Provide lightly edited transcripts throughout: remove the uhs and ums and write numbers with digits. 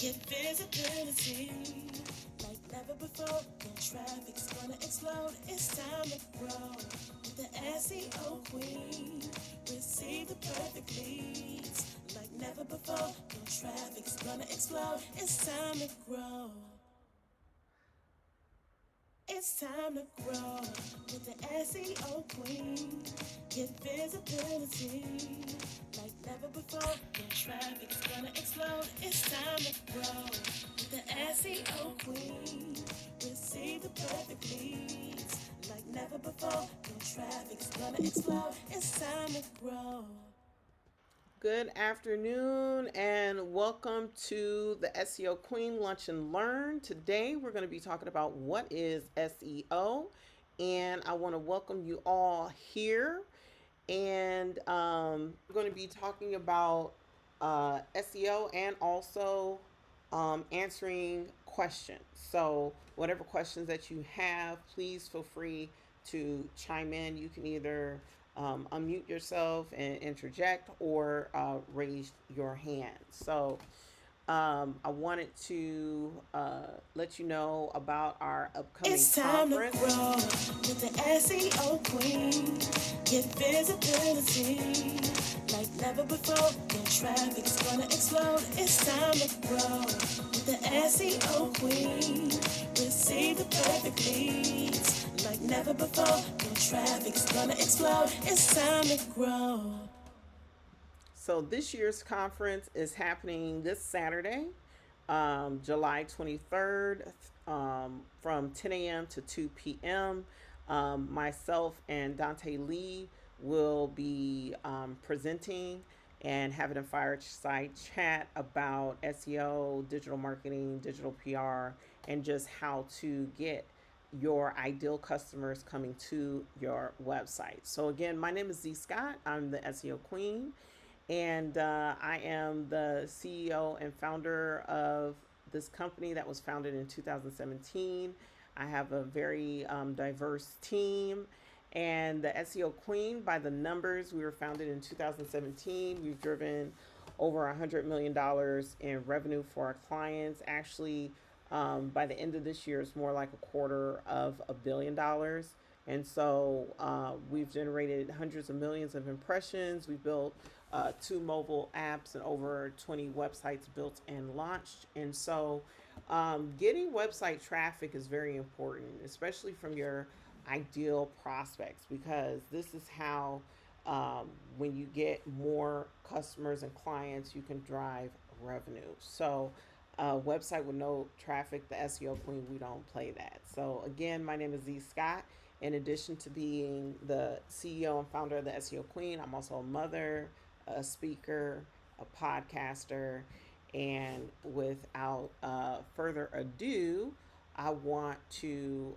Get visibility like never before. When traffic's gonna explode, it's time to grow. With the SEO queen, receive the perfect leads like never before. When traffic's gonna explode, it's time to grow. It's time to grow with the SEO queen. Get visibility like never before. When traffic's gonna explode, it's time to grow with the SEO queen. Receive the perfect leads like never before. When traffic's gonna explode, it's time to grow. Good afternoon and welcome to the SEO Queen Lunch and Learn. Today we're going to be talking about what is SEO, and I want to welcome you all here. And we're going to be talking about SEO and also answering questions. So, whatever questions that you have, please feel free to chime in. You can either unmute yourself and interject or raise your hand. So, I wanted to let you know about our upcoming It's time to conference. grow with the SEO queen. Get visibility like never before. When traffic's gonna explode, it's time to grow with the SEO queen. Receive the perfect leads like never before. When traffic's gonna explode, it's time to grow. So this year's conference is happening this Saturday, July 23rd, from 10 a.m. to 2 p.m. Myself and Dante Lee will be presenting and having a fireside chat about SEO, digital marketing, digital PR, and just how to get your ideal customers coming to your website. So again, my name is Z Scott. I'm the SEO Queen, and I am the CEO and founder of this company that was founded in 2017. I have a very diverse team. And the SEO Queen, by the numbers, we were founded in 2017. We've driven over $100 million in revenue for our clients. Actually, by the end of this year, it's more like $250 million. And so we've generated hundreds of millions of impressions. We've built two mobile apps and over 20 websites built and launched. And so getting website traffic is very important, especially from your ideal prospects, because this is how, when you get more customers and clients, you can drive revenue. So, website with no traffic, the SEO Queen, we don't play that. So, again, my name is Z Scott. In addition to being the CEO and founder of the SEO Queen, I'm also a mother, a speaker, a podcaster, and without further ado, I want to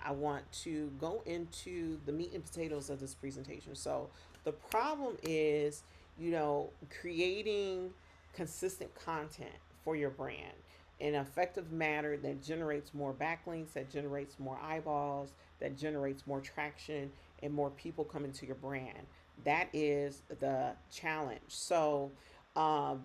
I want to go into the meat and potatoes of this presentation. So the problem is, creating consistent content for your brand in an effective manner that generates more backlinks, that generates more eyeballs, that generates more traction, and more people coming to your brand. That is the challenge. So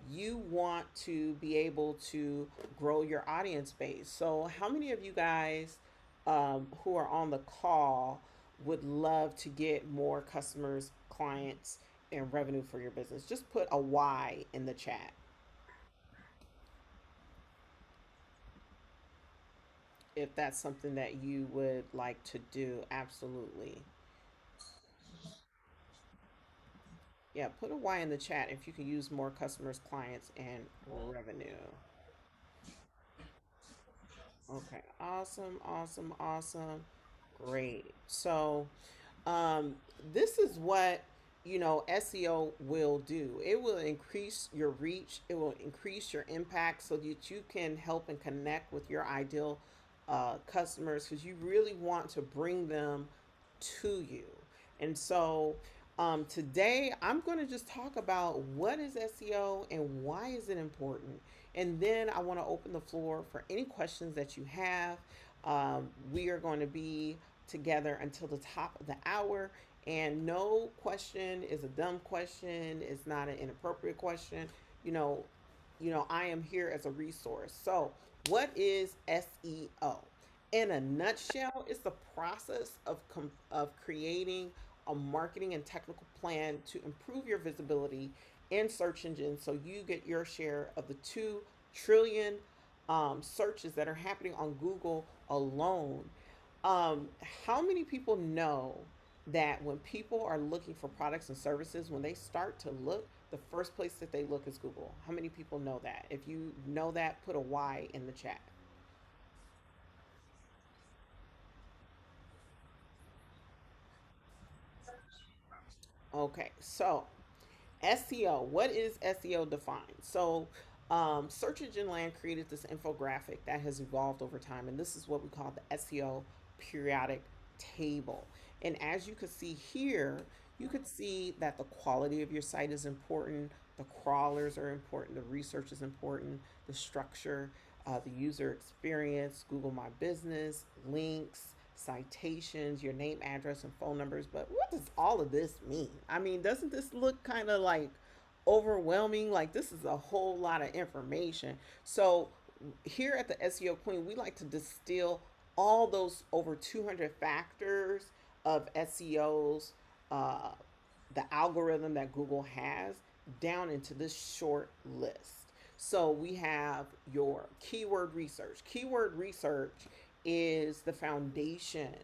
you want to be able to grow your audience base. So, how many of you guys who are on the call would love to get more customers, clients, and revenue for your business? Just put a Y in the chat if that's something that you would like to do. Absolutely. Yeah, put a Y in the chat if you can use more customers, clients, and revenue. Okay, awesome, awesome, awesome. Great. So, um, this is what SEO will do. It will increase your reach. It will increase your impact so that you can help and connect with your ideal customers, because you really want to bring them to you. And so today I'm going to just talk about what is SEO and why is it important. And then I want to open the floor for any questions that you have. We are going to be together until the top of the hour. And no question is a dumb question. It's not an inappropriate question. you know, I am here as a resource. So, what is SEO? In a nutshell, it's the process of creating a marketing and technical plan to improve your visibility in search engines so you get your share of the 2 trillion searches that are happening on Google alone. Um, how many people know that when people are looking for products and services, when they start to look, the first place that they look is Google? How many people know that? If you know that, put a Y in the chat. Okay, so SEO. What is SEO defined? So, Search Engine Land created this infographic that has evolved over time, and this is what we call the SEO Periodic Table. And as you can see here, you could see that the quality of your site is important, the crawlers are important, the research is important, the structure, the user experience, Google My Business, links, citations, your name, address, and phone numbers. But what does all of this mean? I mean, doesn't this look kind of like overwhelming? Like, this is a whole lot of information. So, here at the SEO Queen, we like to distill all those over 200 factors of SEOs, uh, the algorithm that Google has, down into this short list. So we have your keyword research. Keyword research is the foundation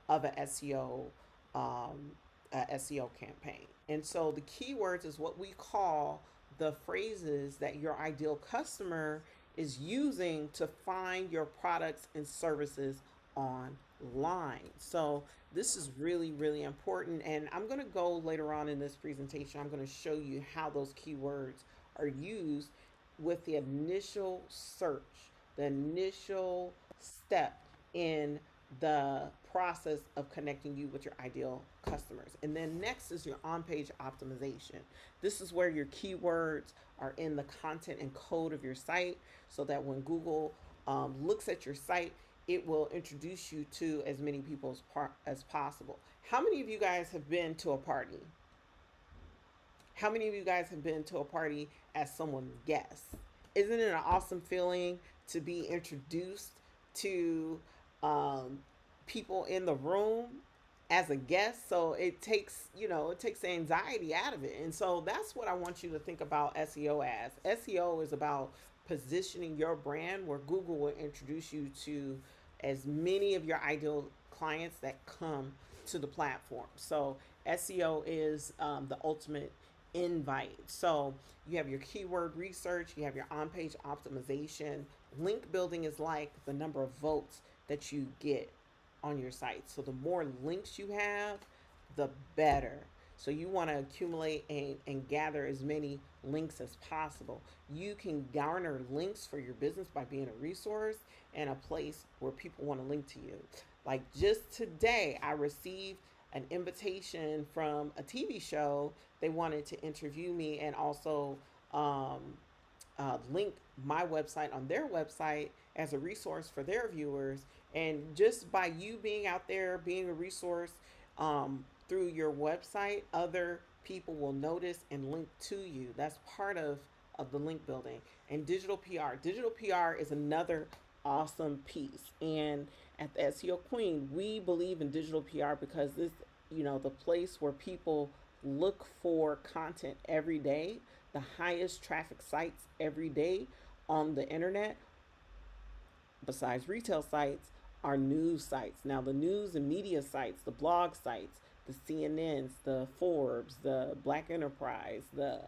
of a SEO SEO campaign. And so the keywords is what we call the phrases that your ideal customer is using to find your products and services online. So this is really, really important. And I'm going to go later on in this presentation, I'm going to show you how those keywords are used with the initial search, the initial step in the process of connecting you with your ideal customers. And then next is your on page optimization. This is where your keywords are in the content and code of your site so that when Google looks at your site, it will introduce you to as many people as possible. How many of you guys have been to a party? How many of you guys have been to a party as someone's guest? Isn't it an awesome feeling to be introduced to um, people in the room as a guest? So it takes the anxiety out of it. And so that's what I want you to think about SEO as. SEO is about positioning your brand where Google will introduce you to as many of your ideal clients that come to the platform. So SEO is the ultimate invite. So you have your keyword research, you have your on page optimization. Link building is like the number of votes that you get on your site. So the more links you have, the better. So you want to accumulate and gather as many links as possible. You can garner links for your business by being a resource and a place where people want to link to you. Like just today, I received an invitation from a TV show. They wanted to interview me and also um, link my website on their website as a resource for their viewers. And just by you being out there, being a resource through your website, other people will notice and link to you. That's part of the link building. And digital PR. Digital PR is another awesome piece. And at the SEO Queen, we believe in digital PR because this, the place where people look for content every day, the highest traffic sites every day on the internet, besides retail sites, are news sites. Now, the news and media sites, the blog sites, the CNNs, the Forbes, the Black Enterprise, the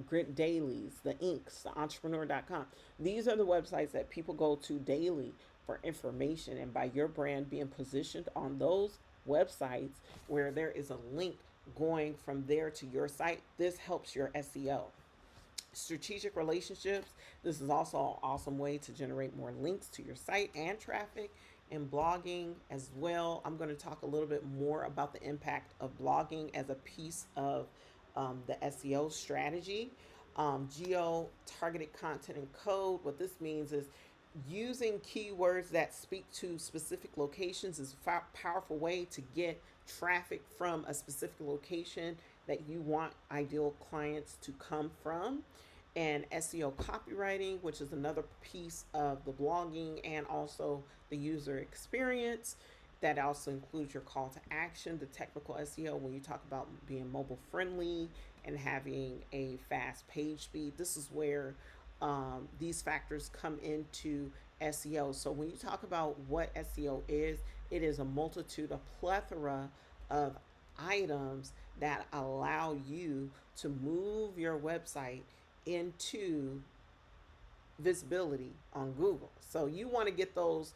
Grit Dailies, the Inks, the Entrepreneur.com. These are the websites that people go to daily for information. And by your brand being positioned on those websites where there is a link going from there to your site, this helps your SEO. Strategic relationships. This is also an awesome way to generate more links to your site and traffic and blogging as well. I'm going to talk a little bit more about the impact of blogging as a piece of the SEO strategy. Geo targeted content and code. What this means is using keywords that speak to specific locations is a powerful way to get traffic from a specific location that you want ideal clients to come from. and SEO copywriting, which is another piece of the blogging and also the user experience. That also includes your call to action, the technical SEO, when you talk about being mobile friendly and having a fast page speed. This is where these factors come into SEO. So when you talk about what SEO is, it is a multitude, a plethora of items that allow you to move your website into visibility on Google. So you want to get those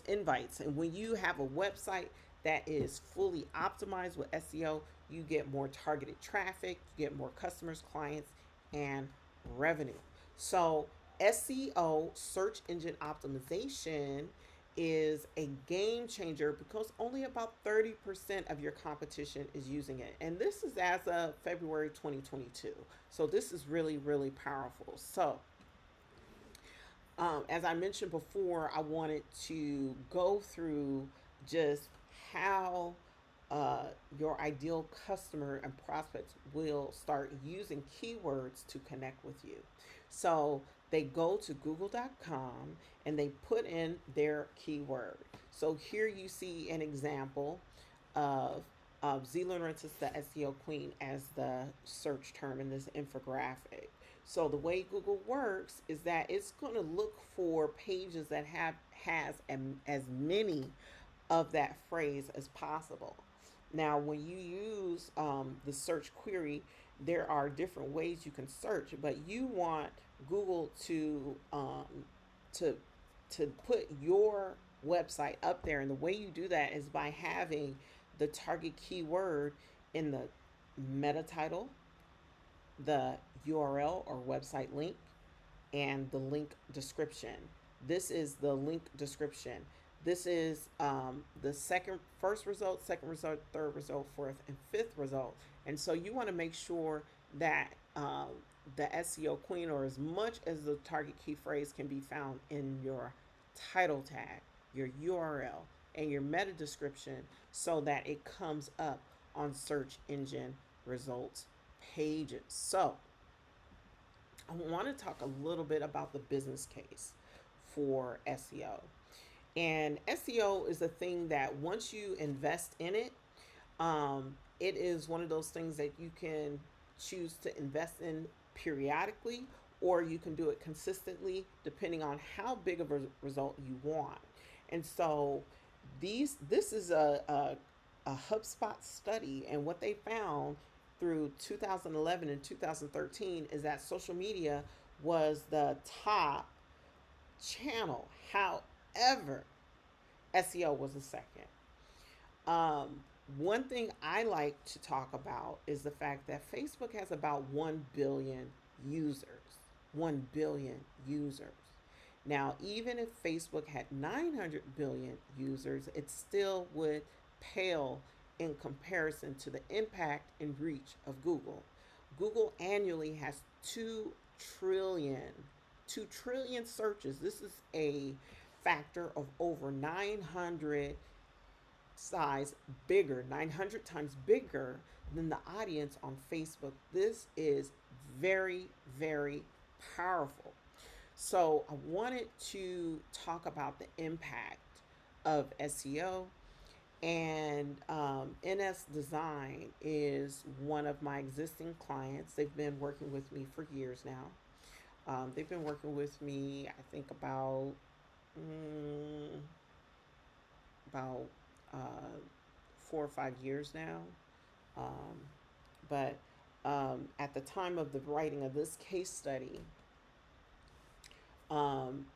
invites, and when you have a website that is fully optimized with SEO, you get more targeted traffic, you get more customers, clients, and revenue. So SEO, search engine optimization, is a game changer because only about 30% of your competition is using it. And this is as of February 2022. So this is really, really powerful. So as I mentioned before, I wanted to go through just how uh, your ideal customer and prospects will start using keywords to connect with you. So they go to google.com and they put in their keyword. So here you see an example of Zila Rentis, the SEO queen, as the search term in this infographic. So the way Google works is that it's going to look for pages that has as many of that phrase as possible. Now, when you use the search query, there are different ways you can search, but you want Google to to put your website up there, and the way you do that is by having the target keyword in the meta title, the URL or website link, and the link description. This is the link description. This is first result, second result, third result, fourth, and fifth result. And so you want to make sure that the SEO queen, or as much as the target key phrase, can be found in your title tag, your URL, and your meta description so that it comes up on search engine results pages. So I want to talk a little bit about the business case for SEO. And SEO is a thing that once you invest in it, it is one of those things that you can choose to invest in periodically, or you can do it consistently depending on how big of a result you want. And so this is a HubSpot study, and what they found through 2011 and 2013 is that social media was the top channel. However, SEO was a second. Um, One thing I like to talk about is the fact that Facebook has about 1 billion users. 1 billion users. Now, even if Facebook had 900 billion users, it still would pale in comparison to the impact and reach of Google. Google annually has 2 trillion, 2 trillion searches. This is a factor of over 900 size bigger, 900 times bigger than the audience on Facebook. This is very, very powerful. So I wanted to talk about the impact of SEO. And NS Design is one of my existing clients. They've been working with me for years now. They've been working with me, I think, mm, about 4 or 5 years now. Um, but at the time of the writing of this case study, um,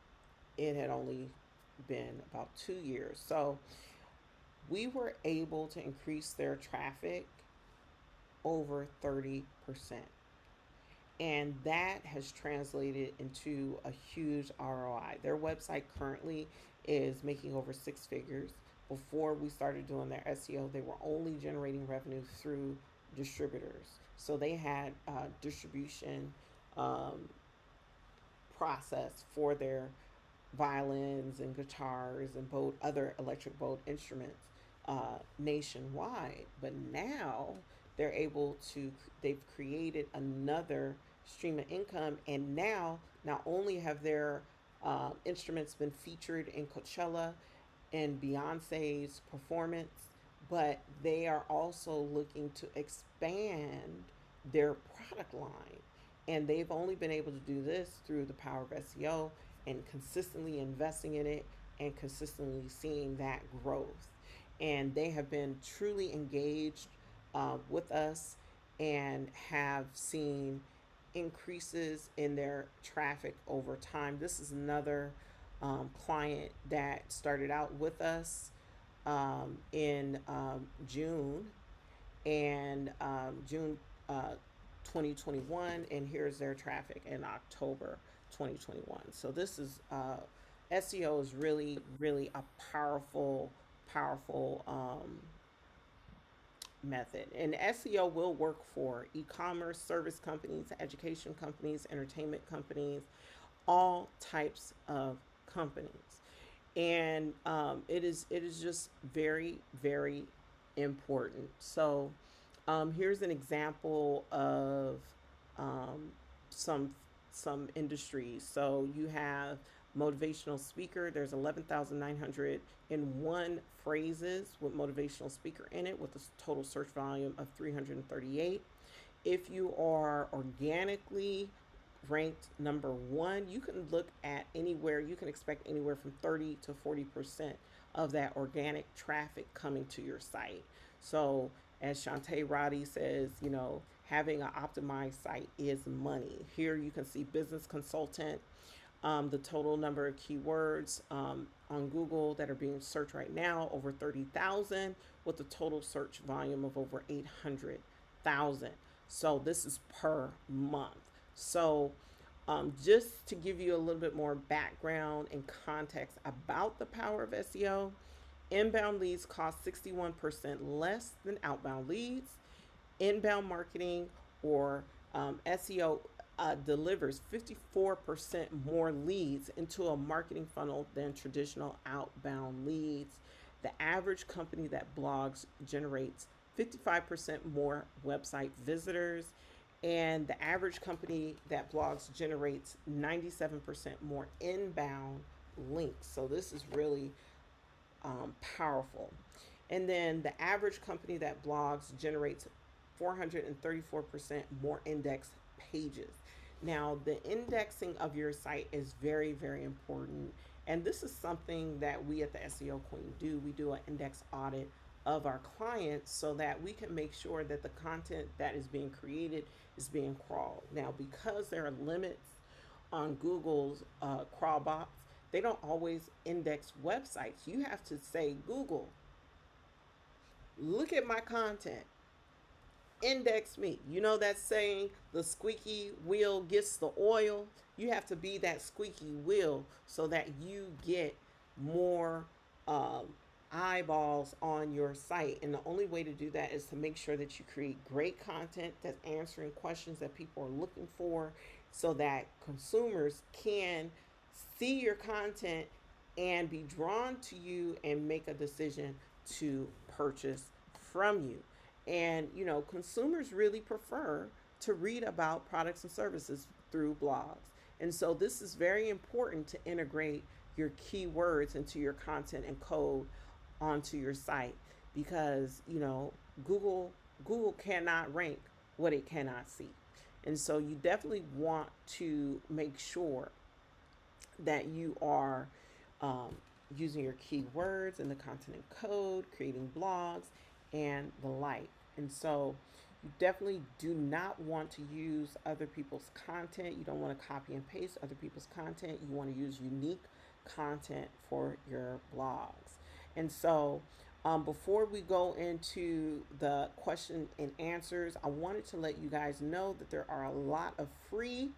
it had only been about 2 years. So we were able to increase their traffic over 30%. And that has translated into a huge ROI. Their website currently is making over 6 figures. Before we started doing their SEO, they were only generating revenue through distributors. So they had distribution um, process for their violins and guitars and other electric boat instruments nationwide. But now they've created another stream of income. And now, not only have their instruments been featured in Coachella and Beyonce's performance, but they are also looking to expand their product line. And they've only been able to do this through the power of SEO and consistently investing in it and consistently seeing that growth. And they have been truly engaged with us and have seen increases in their traffic over time. This is another client that started out with us in June and June 2021, and here's their traffic in October 2021. So this is SEO is really, really a powerful method. And SEO will work for e-commerce, service companies, education companies, entertainment companies, all types of companies. And it is just very important. So here's an example of um, some some industries. So you have motivational speaker. There's 11,901 phrases with motivational speaker in it, with a total search volume of 338. If you are organically ranked number one, you can look at anywhere, you can expect anywhere from 30 to 40% of that organic traffic coming to your site. So, as Shantae Roddy says, having an optimized site is money. Here you can see business consultant, the total number of keywords on Google that are being searched right now, over 30,000, with a total search volume of over 800,000. So this is per month. So just to give you a little bit more background and context about the power of SEO, inbound leads cost 61% less than outbound leads. Inbound marketing or SEO delivers 54% more leads into a marketing funnel than traditional outbound leads. The average company that blogs generates 55% more website visitors, and the average company that blogs generates 97% more inbound links. So this is really powerful. And then the average company that blogs generates 434% more index pages. Now, the indexing of your site is very important. And this is something that we at the SEO Queen do. We do an index audit of our clients so that we can make sure that the content that is being created is being crawled. Now, because there are limits on Google's crawl box, they don't always index websites. You have to say, Google, look at my content, index me. You know that saying, the squeaky wheel gets the oil? You have to be that squeaky wheel so that you get more eyeballs on your site. And the only way to do that is to make sure that you create great content that's answering questions that people are looking for, so that consumers can see your content and be drawn to you and make a decision to purchase from you. And consumers really prefer to read about products and services through blogs. And so this is very important to integrate your keywords into your content and code onto your site, because Google cannot rank what it cannot see. And so you definitely want to make sure that you are using your keywords in the content and code, creating blogs, and the like. And so you definitely do not want to use other people's content. You don't want to copy and paste other people's content. You want to use unique content for your blogs. And so before we go into the question and answers, I wanted to let you guys know that there are a lot of free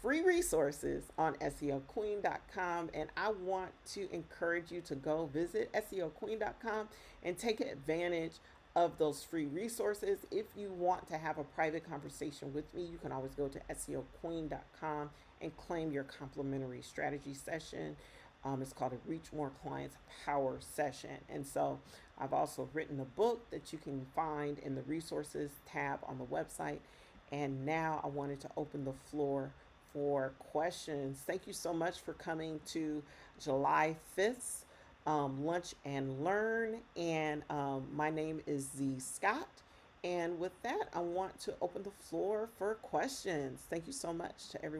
resources on SEOqueen.com, and I want to encourage you to go visit SEOqueen.com and take advantage of those free resources. If you want to have a private conversation with me, you can always go to SEOqueen.com and claim your complimentary strategy session. It's called a Reach More Clients Power Session. And so I've also written a book that you can find in the resources tab on the website. And now I wanted to open the floor for questions. Thank you so much for coming to July 5th Lunch and Learn. And my name is Z Scott. And with that, I want to open the floor for questions. Thank you so much to everyone.